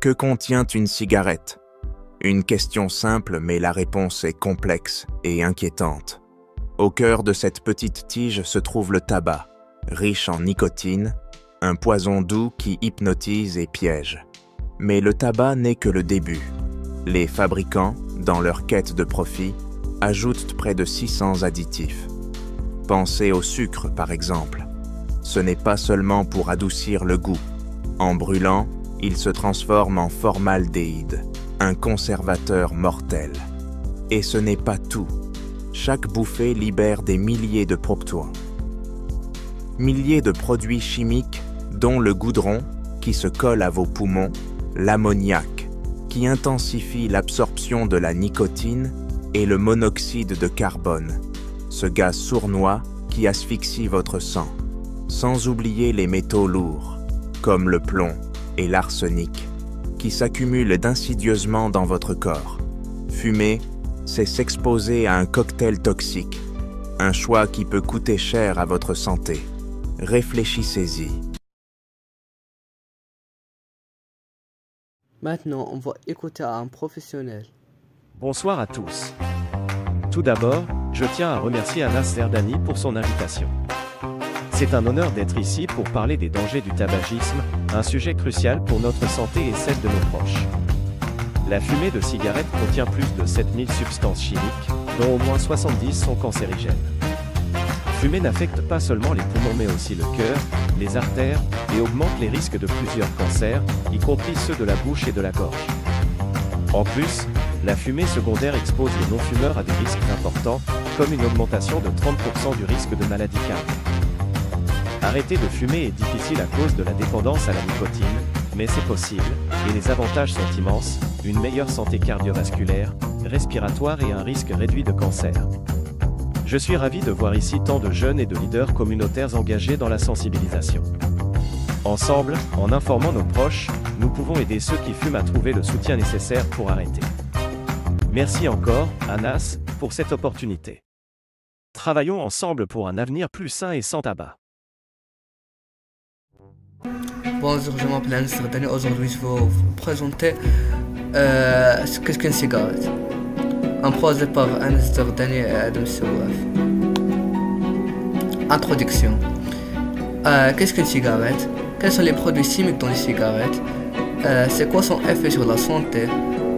Que contient une cigarette? Une question simple, mais la réponse est complexe et inquiétante. Au cœur de cette petite tige se trouve le tabac, riche en nicotine, un poison doux qui hypnotise et piège. Mais le tabac n'est que le début. Les fabricants, dans leur quête de profit, ajoutent près de 600 additifs. Pensez au sucre, par exemple. Ce n'est pas seulement pour adoucir le goût. En brûlant, il se transforme en formaldéhyde, un conservateur mortel. Et ce n'est pas tout. Chaque bouffée libère des milliers de proptoins. Milliers de produits chimiques, dont le goudron, qui se colle à vos poumons, l'ammoniac, qui intensifie l'absorption de la nicotine, et le monoxyde de carbone, ce gaz sournois qui asphyxie votre sang, sans oublier les métaux lourds, comme le plomb et l'arsenic, qui s'accumulent d'insidieusement dans votre corps. Fumer, c'est s'exposer à un cocktail toxique, un choix qui peut coûter cher à votre santé. Réfléchissez-y. Maintenant, on va écouter un professionnel. Bonsoir à tous. Tout d'abord, je tiens à remercier Anas Zerdani pour son invitation. C'est un honneur d'être ici pour parler des dangers du tabagisme, un sujet crucial pour notre santé et celle de nos proches. La fumée de cigarette contient plus de 7000 substances chimiques, dont au moins 70 sont cancérigènes. Fumer n'affecte pas seulement les poumons mais aussi le cœur, les artères, et augmente les risques de plusieurs cancers, y compris ceux de la bouche et de la gorge. En plus, la fumée secondaire expose les non-fumeurs à des risques importants, comme une augmentation de 30% du risque de maladie cardiaque. Arrêter de fumer est difficile à cause de la dépendance à la nicotine, mais c'est possible, et les avantages sont immenses, une meilleure santé cardiovasculaire, respiratoire et un risque réduit de cancer. Je suis ravi de voir ici tant de jeunes et de leaders communautaires engagés dans la sensibilisation. Ensemble, en informant nos proches, nous pouvons aider ceux qui fument à trouver le soutien nécessaire pour arrêter. Merci encore, Anas, pour cette opportunité. Travaillons ensemble pour un avenir plus sain et sans tabac. Bonjour, je m'appelle Anas Zerdani. Aujourd'hui, je vais vous présenter qu'est-ce qu'une cigarette. Un projet par Anas Zerdani et Adam Sawaf. Introduction. Qu'est-ce qu'une cigarette? Quels sont les produits chimiques dans les cigarettes? C'est quoi son effet sur la santé?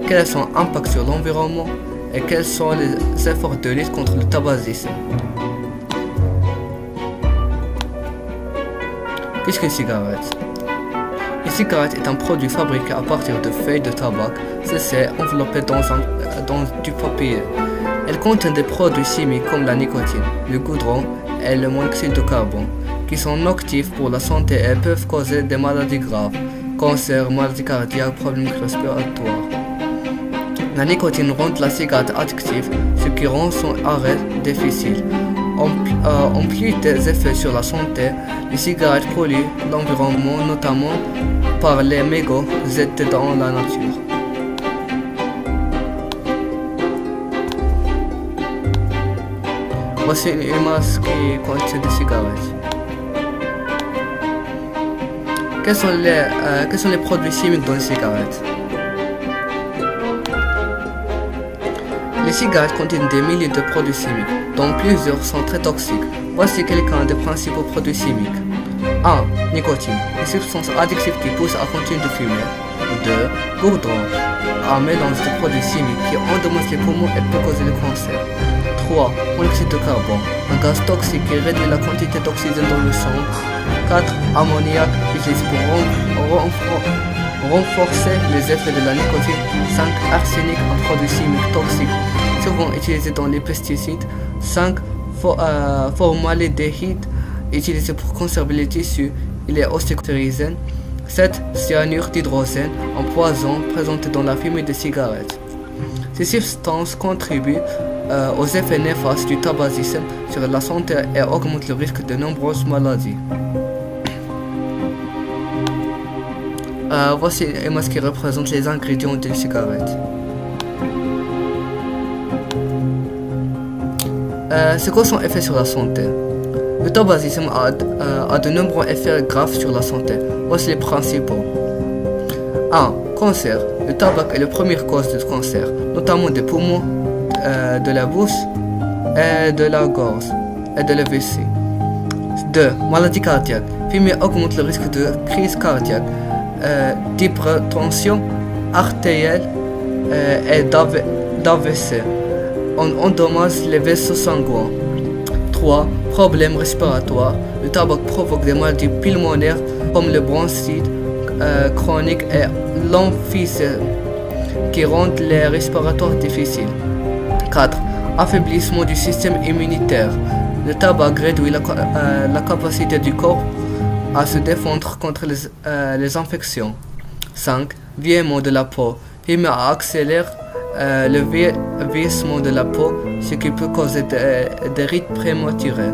Quel est son impact sur l'environnement? Et quels sont les efforts de lutte contre le tabagisme? Qu'est-ce qu'une cigarette? Une cigarette est un produit fabriqué à partir de feuilles de tabac séchées enveloppées dans du papier. Elle contient des produits chimiques comme la nicotine, le goudron et le monoxyde de carbone, qui sont nocifs pour la santé et peuvent causer des maladies graves, cancer, maladies cardiaques, problèmes respiratoires. La nicotine rend la cigarette addictive, ce qui rend son arrêt difficile. En plus des effets sur la santé, les cigarettes polluent l'environnement, notamment par les mégots jetés dans la nature. Voici une image qui contient des cigarettes. Quels sont les produits chimiques dans les cigarettes? Les cigarettes contiennent des milliers de produits chimiques, dont plusieurs sont très toxiques. Voici quelques-uns des principaux produits chimiques. 1. Nicotine, une substance addictive qui pousse à continuer de fumer. 2. Goudron, un mélange de produits chimiques qui endommage les poumons et peut causer le cancer. 3. Monoxyde de carbone, un gaz toxique qui réduit la quantité d'oxygène dans le sang. 4. Ammoniac, utilisé pour renforcer les effets de la nicotine. 5. Arsenic, un produit chimique toxique souvent utilisé dans les pesticides. 5. Formaldéhyde, utilisé pour conserver les tissus. Il est aussi cancérigène. 7. Cyanure d'hydrogène, un poison présenté dans la fumée des cigarettes. Ces substances contribuent aux effets néfastes du tabagisme sur la santé et augmentent le risque de nombreuses maladies. Voici une image qui représente les ingrédients d'une cigarette. C'est quoi son effet sur la santé? Le tabagisme a de nombreux effets graves sur la santé. Voici les principaux. 1. Cancer. Le tabac est la première cause de cancer, notamment des poumons, de la bouche et de la gorge et de la vessie. 2. Maladie cardiaque. Fumer augmente le risque de crise cardiaque, d'hypertension artérielle et d'AVC. On endommage les vaisseaux sanguins. 3. Problèmes respiratoires. Le tabac provoque des maladies pulmonaires comme le bronchite chronique et l'emphysème qui rendent les respiratoires difficiles. 4. Affaiblissement du système immunitaire. Le tabac réduit la capacité du corps à se défendre contre les infections. 5. Vieillissement de la peau. Fumer accélère le vieillissement de la peau, ce qui peut causer des rides prématurées.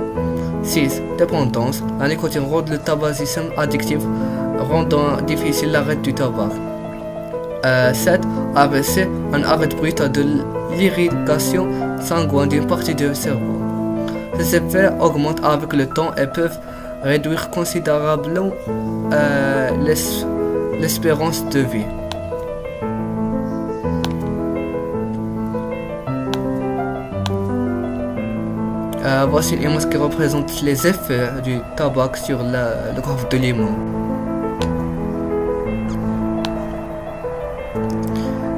6. Dépendance. La nicotine rend le tabagisme addictif, rendant difficile l'arrêt du tabac. 7. AVC, un arrêt brutal de l'irrigation sanguine d'une partie du cerveau. Ces effets augmentent avec le temps et peuvent réduire considérablement l'espérance de vie. Voici une image qui représente les effets du tabac sur le corps de l'humain.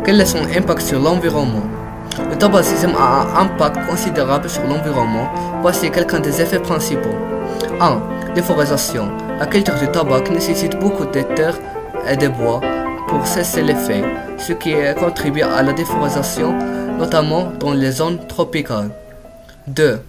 Quel est son impact sur l'environnement? Le tabagisme a un impact considérable sur l'environnement. Voici quelques des effets principaux. 1. Déforestation. La culture du tabac nécessite beaucoup de terre et de bois pour cesser les feuilles, ce qui contribue à la déforestation, notamment dans les zones tropicales. 2.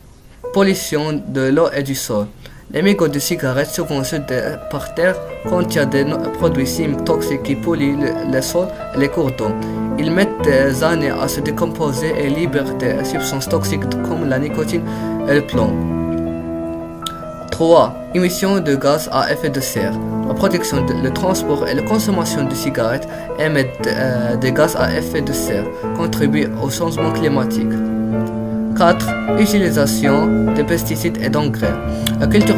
Pollution de l'eau et du sol. Les mégots de cigarettes, souvent jetés par terre, contiennent des produits chimiques toxiques qui polluent le sol et les cours d'eau. Ils mettent des années à se décomposer et libèrent des substances toxiques comme la nicotine et le plomb. 3. Émissions de gaz à effet de serre. La production, le transport et la consommation de cigarettes émettent des gaz à effet de serre, contribuent au changement climatique. 4. Utilisation de pesticides et d'engrais. La culture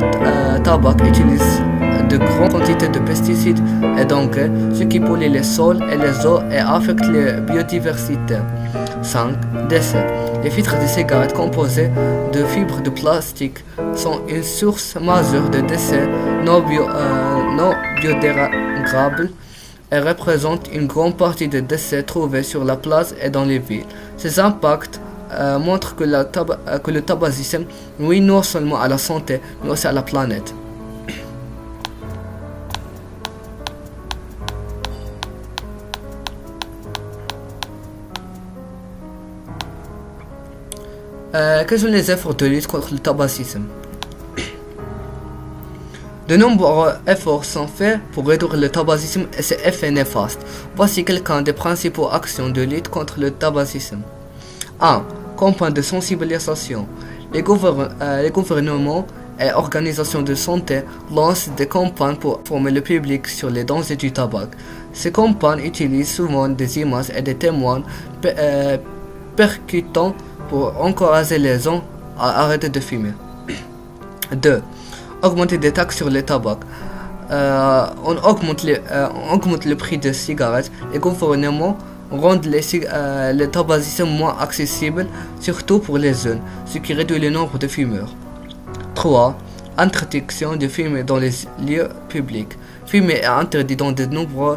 tabac utilise de grandes quantités de pesticides et d'engrais, ce qui pollue les sols et les eaux et affecte la biodiversité. 5. Décès. Les filtres de cigarettes composés de fibres de plastique sont une source majeure de décès non biodégradables et représentent une grande partie des décès trouvés sur la place et dans les villes. Ces impacts montrent que le tabagisme nuit non seulement à la santé, mais aussi à la planète. Quels sont les efforts de lutte contre le tabagisme? De nombreux efforts sont faits pour réduire le tabagisme et ses effets néfastes. Voici quelques des principaux actions de lutte contre le tabagisme. 1. Campagne de sensibilisation. Les gouvernements et organisations de santé lancent des campagnes pour former le public sur les dangers du tabac. Ces campagnes utilisent souvent des images et des témoins percutants pour encourager les gens à arrêter de fumer. 2. Augmenter des taxes sur le tabac. On augmente le prix des cigarettes. Les gouvernements rendent le tabagisme moins accessible, surtout pour les jeunes, ce qui réduit le nombre de fumeurs. 3. Interdiction de fumer dans les lieux publics. Fumer est interdit dans de nombreux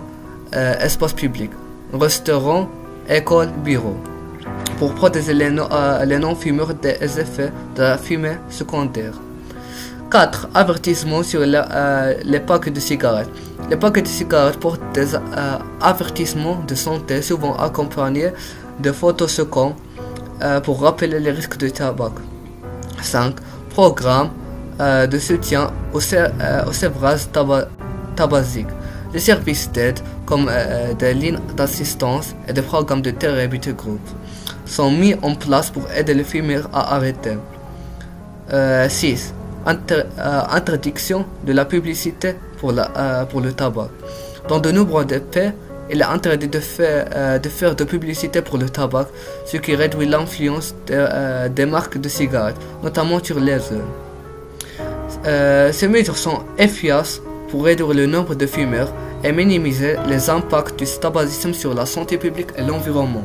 espaces publics, restaurants, écoles, bureaux, pour protéger les non-fumeurs des effets de la fumée secondaire. 4. Avertissement sur les paquets de cigarettes. Les paquets de cigarettes portent des avertissements de santé, souvent accompagnés de photos secondes pour rappeler les risques du tabac. 5. Programme de soutien au sévrage tabagique. Les services d'aide, comme des lignes d'assistance et des programmes de thérapie de groupe, sont mis en place pour aider les fumeurs à arrêter. 6. Interdiction de la publicité pour le tabac. Dans de nombreux pays, il est interdit de faire de publicité pour le tabac, ce qui réduit l'influence des marques de cigarettes, notamment sur les jeunes. Ces mesures sont efficaces pour réduire le nombre de fumeurs et minimiser les impacts du tabagisme sur la santé publique et l'environnement.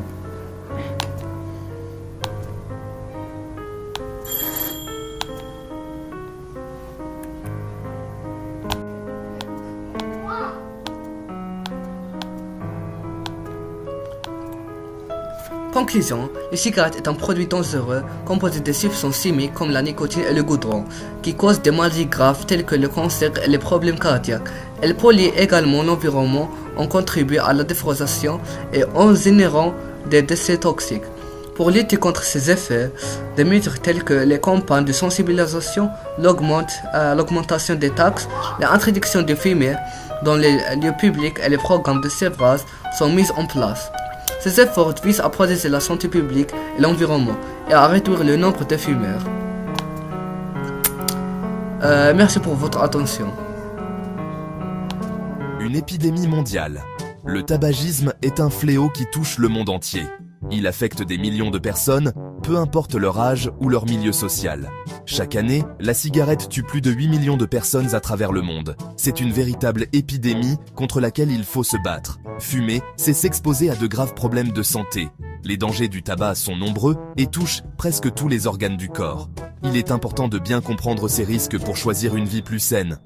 Conclusion, les cigarettes est un produit dangereux composé de substances chimiques comme la nicotine et le goudron, qui causent des maladies graves telles que le cancer et les problèmes cardiaques. Elles polluent également l'environnement, en contribuant à la déforestation et en générant des déchets toxiques. Pour lutter contre ces effets, des mesures telles que les campagnes de sensibilisation, l'augmentation des taxes, l'introduction de fumée dans les lieux publics et les programmes de sevrage sont mis en place. Ces efforts visent à protéger la santé publique et l'environnement et à réduire le nombre de fumeurs. Merci pour votre attention. Une épidémie mondiale. Le tabagisme est un fléau qui touche le monde entier. Il affecte des millions de personnes, peu importe leur âge ou leur milieu social. Chaque année, la cigarette tue plus de 8 millions de personnes à travers le monde. C'est une véritable épidémie contre laquelle il faut se battre. Fumer, c'est s'exposer à de graves problèmes de santé. Les dangers du tabac sont nombreux et touchent presque tous les organes du corps. Il est important de bien comprendre ces risques pour choisir une vie plus saine.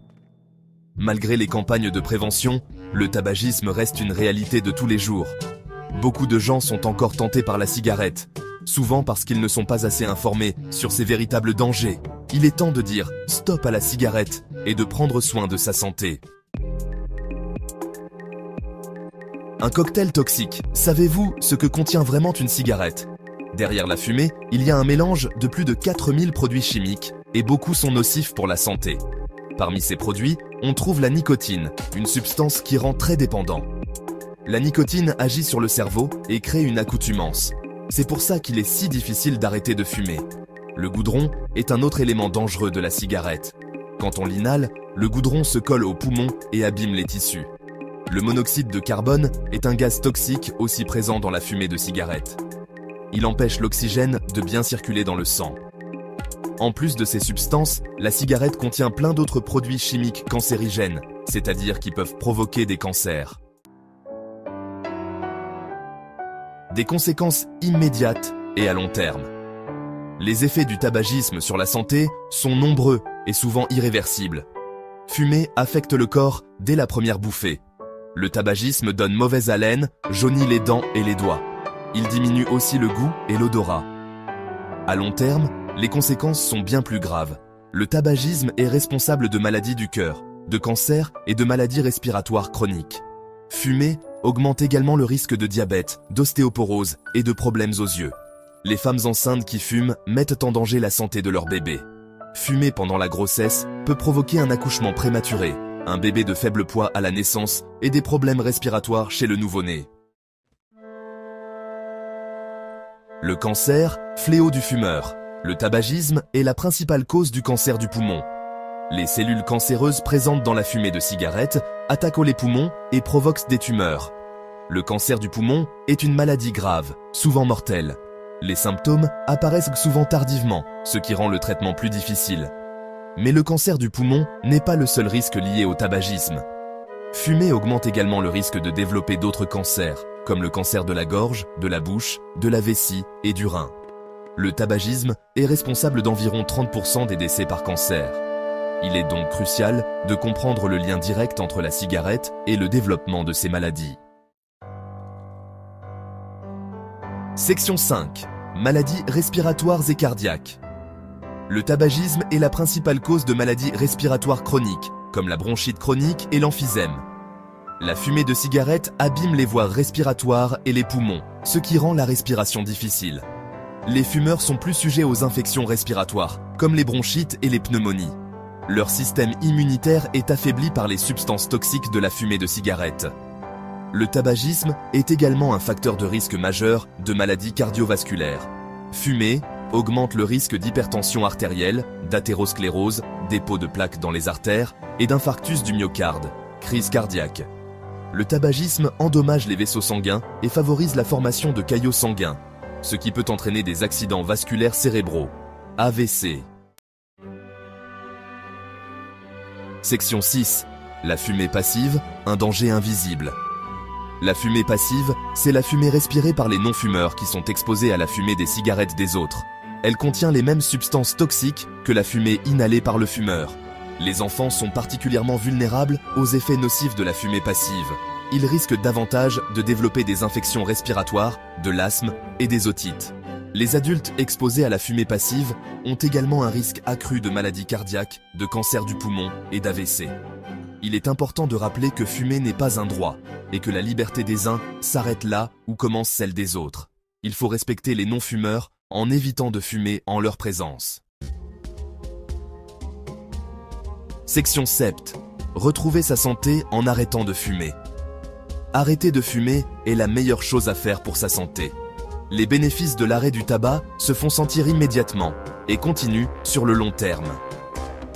Malgré les campagnes de prévention, le tabagisme reste une réalité de tous les jours. Beaucoup de gens sont encore tentés par la cigarette, souvent parce qu'ils ne sont pas assez informés sur ses véritables dangers. Il est temps de dire stop à la cigarette et de prendre soin de sa santé. Un cocktail toxique. Savez-vous ce que contient vraiment une cigarette? Derrière la fumée, il y a un mélange de plus de 4000 produits chimiques et beaucoup sont nocifs pour la santé. Parmi ces produits, on trouve la nicotine, une substance qui rend très dépendant. La nicotine agit sur le cerveau et crée une accoutumance. C'est pour ça qu'il est si difficile d'arrêter de fumer. Le goudron est un autre élément dangereux de la cigarette. Quand on l'inhale, le goudron se colle aux poumons et abîme les tissus. Le monoxyde de carbone est un gaz toxique aussi présent dans la fumée de cigarette. Il empêche l'oxygène de bien circuler dans le sang. En plus de ces substances, la cigarette contient plein d'autres produits chimiques cancérigènes, c'est-à-dire qui peuvent provoquer des cancers. Des conséquences immédiates et à long terme. Les effets du tabagisme sur la santé sont nombreux et souvent irréversibles. Fumer affecte le corps dès la première bouffée. Le tabagisme donne mauvaise haleine, jaunit les dents et les doigts. Il diminue aussi le goût et l'odorat. À long terme, les conséquences sont bien plus graves. Le tabagisme est responsable de maladies du cœur, de cancers et de maladies respiratoires chroniques. Fumer augmente également le risque de diabète, d'ostéoporose et de problèmes aux yeux. Les femmes enceintes qui fument mettent en danger la santé de leur bébé. Fumer pendant la grossesse peut provoquer un accouchement prématuré, un bébé de faible poids à la naissance et des problèmes respiratoires chez le nouveau-né. Le cancer, fléau du fumeur. Le tabagisme est la principale cause du cancer du poumon. Les cellules cancéreuses présentes dans la fumée de cigarette attaquent les poumons et provoquent des tumeurs. Le cancer du poumon est une maladie grave, souvent mortelle. Les symptômes apparaissent souvent tardivement, ce qui rend le traitement plus difficile. Mais le cancer du poumon n'est pas le seul risque lié au tabagisme. Fumer augmente également le risque de développer d'autres cancers, comme le cancer de la gorge, de la bouche, de la vessie et du rein. Le tabagisme est responsable d'environ 30% des décès par cancer. Il est donc crucial de comprendre le lien direct entre la cigarette et le développement de ces maladies. Section 5. Maladies respiratoires et cardiaques. Le tabagisme est la principale cause de maladies respiratoires chroniques, comme la bronchite chronique et l'emphysème. La fumée de cigarette abîme les voies respiratoires et les poumons, ce qui rend la respiration difficile. Les fumeurs sont plus sujets aux infections respiratoires, comme les bronchites et les pneumonies. Leur système immunitaire est affaibli par les substances toxiques de la fumée de cigarette. Le tabagisme est également un facteur de risque majeur de maladies cardiovasculaires. Fumer augmente le risque d'hypertension artérielle, d'athérosclérose, dépôt de plaques dans les artères et d'infarctus du myocarde, crise cardiaque. Le tabagisme endommage les vaisseaux sanguins et favorise la formation de caillots sanguins, ce qui peut entraîner des accidents vasculaires cérébraux, AVC. Section 6. La fumée passive, un danger invisible. La fumée passive, c'est la fumée respirée par les non-fumeurs qui sont exposés à la fumée des cigarettes des autres. Elle contient les mêmes substances toxiques que la fumée inhalée par le fumeur. Les enfants sont particulièrement vulnérables aux effets nocifs de la fumée passive. Ils risquent davantage de développer des infections respiratoires, de l'asthme et des otites. Les adultes exposés à la fumée passive ont également un risque accru de maladies cardiaques, de cancer du poumon et d'AVC. Il est important de rappeler que fumer n'est pas un droit et que la liberté des uns s'arrête là où commence celle des autres. Il faut respecter les non-fumeurs en évitant de fumer en leur présence. Section 7. Retrouver sa santé en arrêtant de fumer. Arrêter de fumer est la meilleure chose à faire pour sa santé. Les bénéfices de l'arrêt du tabac se font sentir immédiatement et continuent sur le long terme.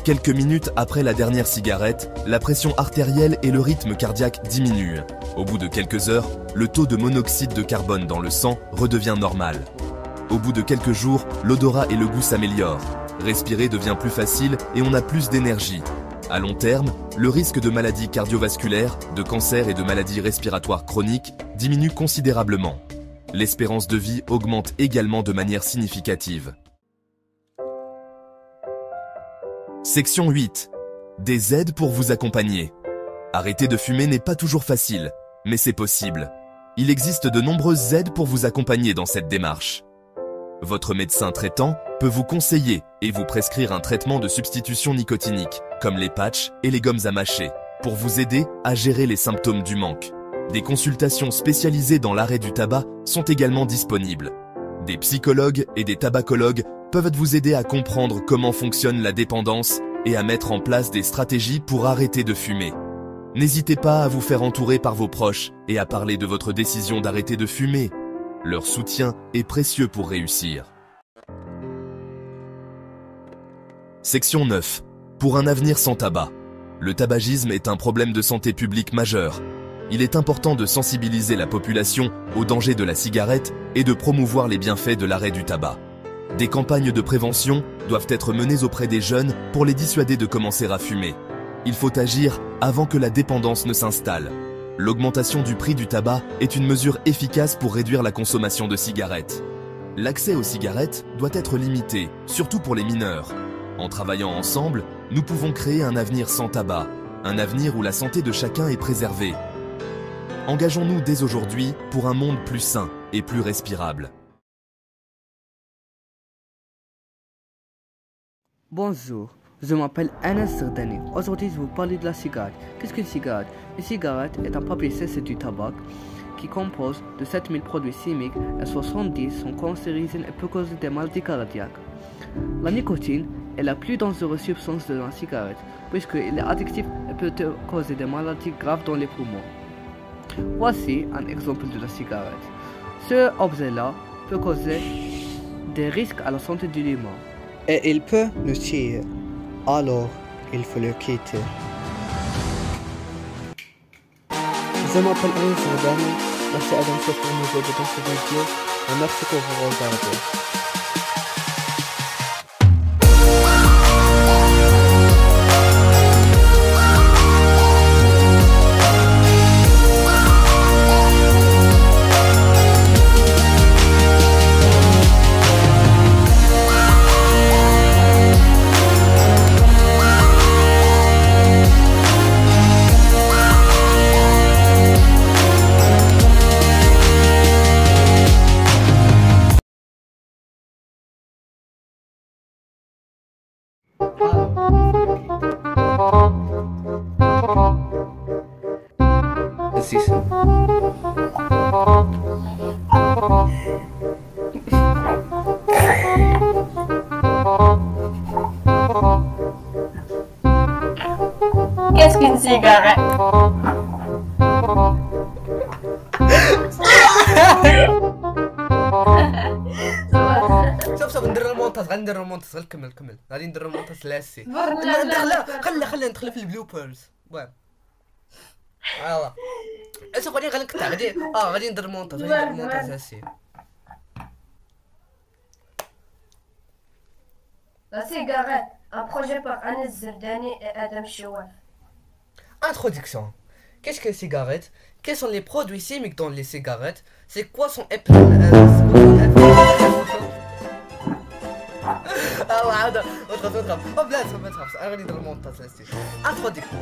Quelques minutes après la dernière cigarette, la pression artérielle et le rythme cardiaque diminuent. Au bout de quelques heures, le taux de monoxyde de carbone dans le sang redevient normal. Au bout de quelques jours, l'odorat et le goût s'améliorent. Respirer devient plus facile et on a plus d'énergie. À long terme, le risque de maladies cardiovasculaires, de cancer et de maladies respiratoires chroniques diminue considérablement. L'espérance de vie augmente également de manière significative. Section 8. Des aides pour vous accompagner. Arrêter de fumer n'est pas toujours facile, mais c'est possible. Il existe de nombreuses aides pour vous accompagner dans cette démarche. Votre médecin traitant peut vous conseiller et vous prescrire un traitement de substitution nicotinique, comme les patchs et les gommes à mâcher, pour vous aider à gérer les symptômes du manque. Des consultations spécialisées dans l'arrêt du tabac sont également disponibles. Des psychologues et des tabacologues peuvent vous aider à comprendre comment fonctionne la dépendance et à mettre en place des stratégies pour arrêter de fumer. N'hésitez pas à vous faire entourer par vos proches et à parler de votre décision d'arrêter de fumer. Leur soutien est précieux pour réussir. Section 9. Pour un avenir sans tabac. Le tabagisme est un problème de santé publique majeur. Il est important de sensibiliser la population aux dangers de la cigarette et de promouvoir les bienfaits de l'arrêt du tabac. Des campagnes de prévention doivent être menées auprès des jeunes pour les dissuader de commencer à fumer. Il faut agir avant que la dépendance ne s'installe. L'augmentation du prix du tabac est une mesure efficace pour réduire la consommation de cigarettes. L'accès aux cigarettes doit être limité, surtout pour les mineurs. En travaillant ensemble, nous pouvons créer un avenir sans tabac, un avenir où la santé de chacun est préservée. Engageons-nous dès aujourd'hui pour un monde plus sain et plus respirable. Bonjour, je m'appelle Anas Zerdani. Aujourd'hui, je vais vous parler de la cigarette. Qu'est-ce qu'une cigarette? Une cigarette est un papier cessé du tabac qui compose de 7000 produits chimiques et 70 sont cancérigènes et peut causer des maladies cardiaques. La nicotine est la plus dangereuse substance de la cigarette puisqu'il est addictif et peut causer des maladies graves dans les poumons. Voici un exemple de la cigarette. Ce objet-là peut causer des risques à la santé de l'humain. Et il peut nous tuer, alors il faut le quitter. Je m'appelle Anas Zerdani, merci à Adam Chef pour nous aider dans cette vidéo et merci pour vous regarder. Qu'est-ce qu'une cigarette? شوف ندير المونتاج، غندير المونتاج، غير كمل غادي ندير المونتاج لاسي. لا خلي ندخل في البلوبرز. المهم يلاه شوف غادي غنقطع غادي ندير المونتاج لاسي. La cigarette, un projet par Anas Zerdani et Adam Chouaf. Introduction. Qu'est-ce que les cigarettes? Quels sont les produits chimiques dans les cigarettes? C'est quoi son Ah ouais, oh, blâd, ça m'attrape. Arrête de le monter, ça, c'est. Introduction.